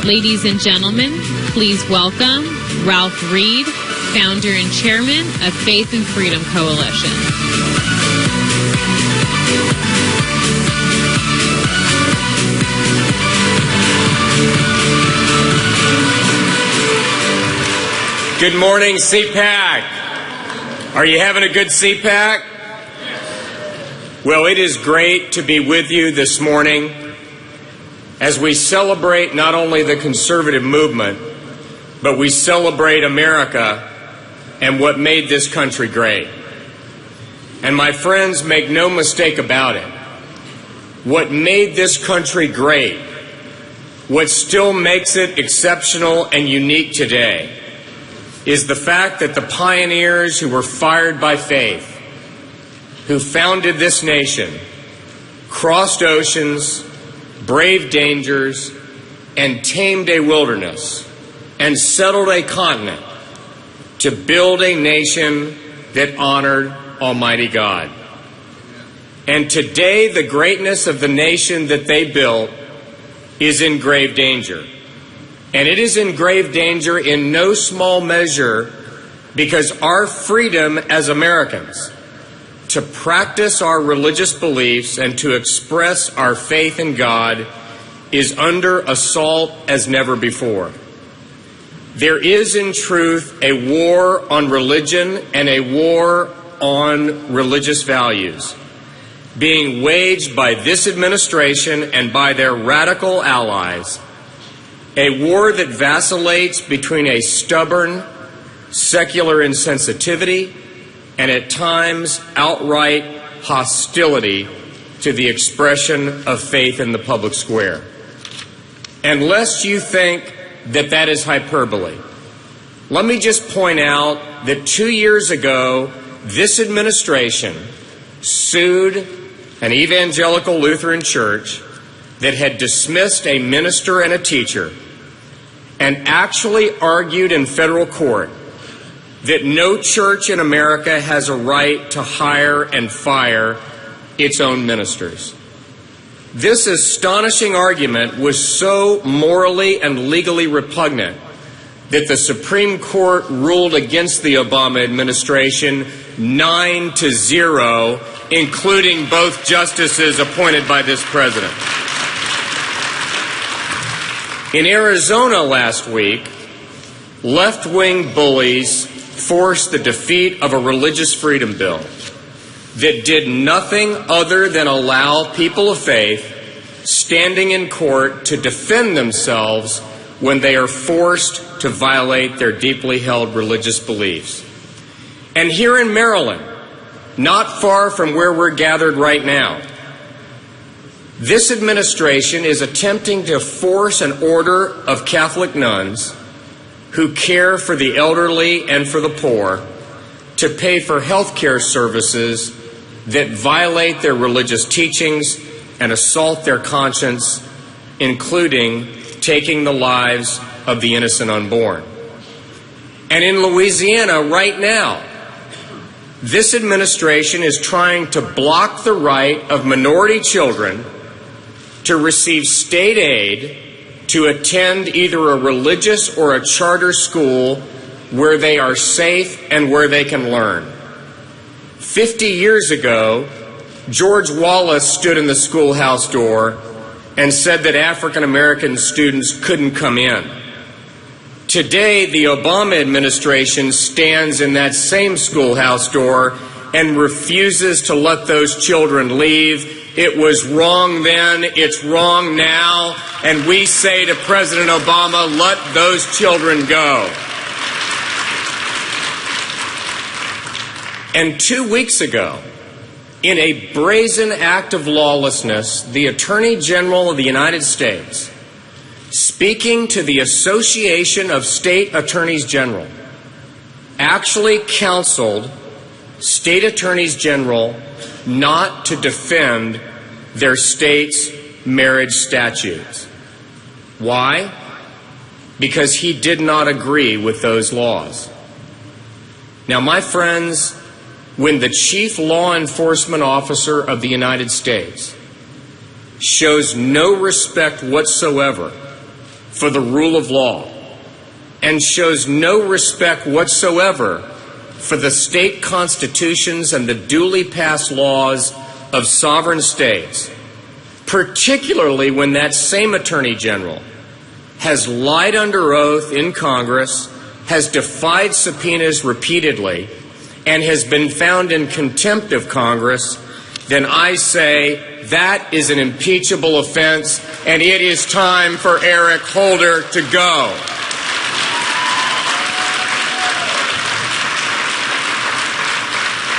Ladies and gentlemen, please welcome Ralph Reed, founder and chairman of Faith and Freedom Coalition. Good morning, CPAC. Are you having a good CPAC? Well, it is great to be with you this morning as we celebrate not only the conservative movement, but we celebrate America and what made this country great. And my friends, make no mistake about it. What made this country great, what still makes it exceptional and unique today, is the fact that the pioneers who were fired by faith, who founded this nation, crossed oceans, braved dangers, and tamed a wilderness, and settled a continent to build a nation that honored Almighty God. And today, the greatness of the nation that they built is in grave danger. And it is in grave danger in no small measure because our freedom as Americans to practice our religious beliefs and to express our faith in God is under assault as never before. There is, in truth, a war on religion and a war on religious values being waged by this administration and by their radical allies, a war that vacillates between a stubborn, secular insensitivity and at times outright hostility to the expression of faith in the public square. And lest you think that that is hyperbole, let me just point out that 2 years ago, this administration sued an evangelical Lutheran church that had dismissed a minister and a teacher and actually argued in federal court that no church in America has a right to hire and fire its own ministers. This astonishing argument was so morally and legally repugnant that the Supreme Court ruled against the Obama administration 9-0, including both justices appointed by this president. In Arizona last week, left-wing bullies forced the defeat of a religious freedom bill that did nothing other than allow people of faith standing in court to defend themselves when they are forced to violate their deeply held religious beliefs. And here in Maryland, not far from where we're gathered right now, this administration is attempting to force an order of Catholic nuns who care for the elderly and for the poor to pay for health care services that violate their religious teachings and assault their conscience, including taking the lives of the innocent unborn. And in Louisiana right now, this administration is trying to block the right of minority children to receive state aid to attend either a religious or a charter school where they are safe and where they can learn. 50 years ago, George Wallace stood in the schoolhouse door and said that African American students couldn't come in. Today, the Obama administration stands in that same schoolhouse door and refuses to let those children leave. It was wrong then, it's wrong now, and we say to President Obama, let those children go. And 2 weeks ago, in a brazen act of lawlessness, the Attorney General of the United States, speaking to the Association of State Attorneys General, actually counseled state attorneys general not to defend their state's marriage statutes. Why? Because he did not agree with those laws. Now, my friends, when the chief law enforcement officer of the United States shows no respect whatsoever for the rule of law and shows no respect whatsoever for the state constitutions and the duly passed laws of sovereign states, particularly when that same Attorney General has lied under oath in Congress, has defied subpoenas repeatedly, and has been found in contempt of Congress, then I say that is an impeachable offense, and it is time for Eric Holder to go.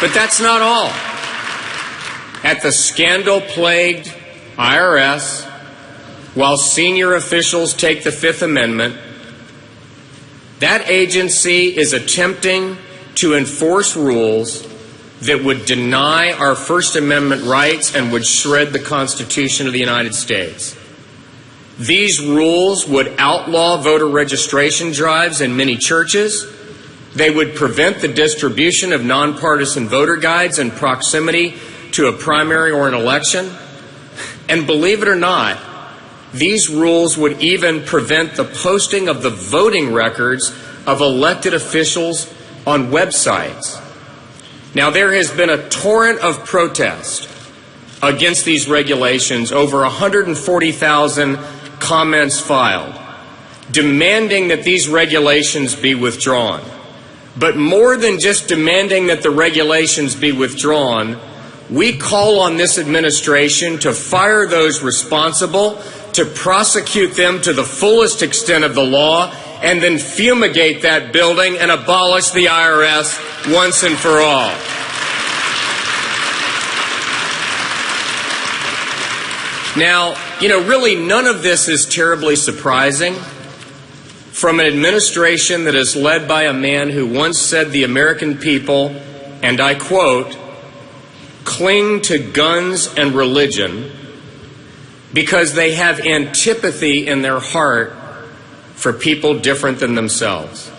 But that's not all. At the scandal-plagued IRS, while senior officials take the Fifth Amendment, that agency is attempting to enforce rules that would deny our First Amendment rights and would shred the Constitution of the United States. These rules would outlaw voter registration drives in many churches. They would prevent the distribution of nonpartisan voter guides in proximity to a primary or an election. And believe it or not, these rules would even prevent the posting of the voting records of elected officials on websites. Now, there has been a torrent of protest against these regulations, over 140,000 comments filed, demanding that these regulations be withdrawn. But more than just demanding that the regulations be withdrawn, we call on this administration to fire those responsible, to prosecute them to the fullest extent of the law, and then fumigate that building and abolish the IRS once and for all. Now, really none of this is terribly surprising from an administration that is led by a man who once said the American people, and I quote, cling to guns and religion because they have antipathy in their heart for people different than themselves.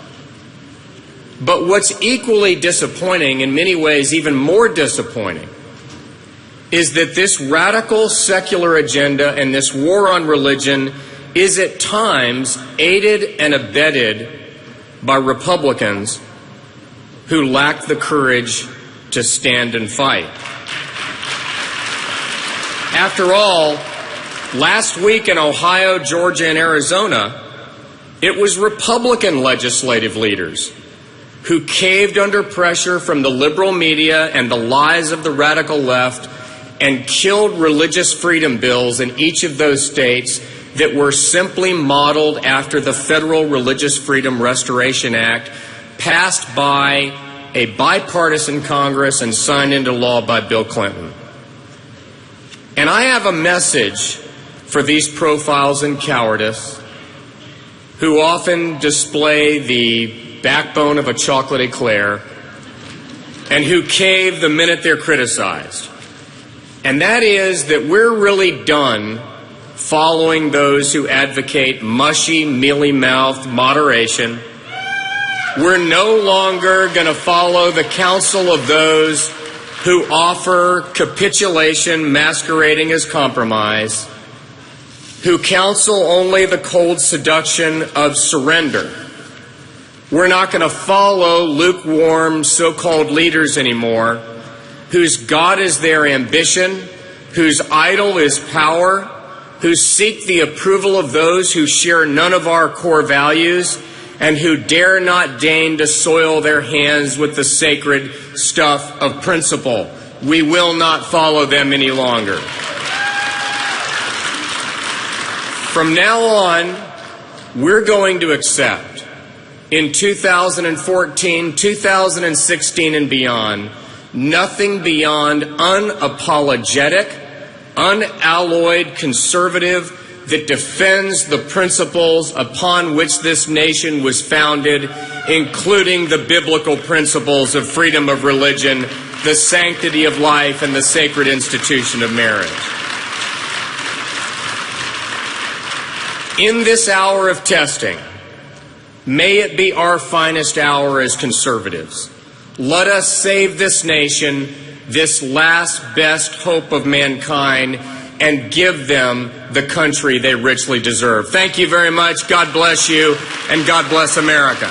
But what's equally disappointing, in many ways even more disappointing, is that this radical secular agenda and this war on religion is at times aided and abetted by Republicans who lack the courage to stand and fight. After all, last week in Ohio, Georgia, and Arizona, it was Republican legislative leaders who caved under pressure from the liberal media and the lies of the radical left and killed religious freedom bills in each of those states that were simply modeled after the Federal Religious Freedom Restoration Act, passed by a bipartisan Congress and signed into law by Bill Clinton. And I have a message for these profiles in cowardice who often display the backbone of a chocolate eclair and who cave the minute they're criticized. And that is that we're really done following those who advocate mushy, mealy-mouthed moderation. We're no longer going to follow the counsel of those who offer capitulation masquerading as compromise, who counsel only the cold seduction of surrender. We're not going to follow lukewarm so-called leaders anymore, whose God is their ambition, whose idol is power, who seek the approval of those who share none of our core values, and who dare not deign to soil their hands with the sacred stuff of principle. We will not follow them any longer. From now on, we're going to accept, in 2014, 2016, and beyond, nothing beyond unapologetic, unalloyed conservative that defends the principles upon which this nation was founded, including the biblical principles of freedom of religion, the sanctity of life, and the sacred institution of marriage. In this hour of testing, may it be our finest hour as conservatives. Let us save this nation, this last best hope of mankind, and give them the country they richly deserve. Thank you very much. God bless you, and God bless America.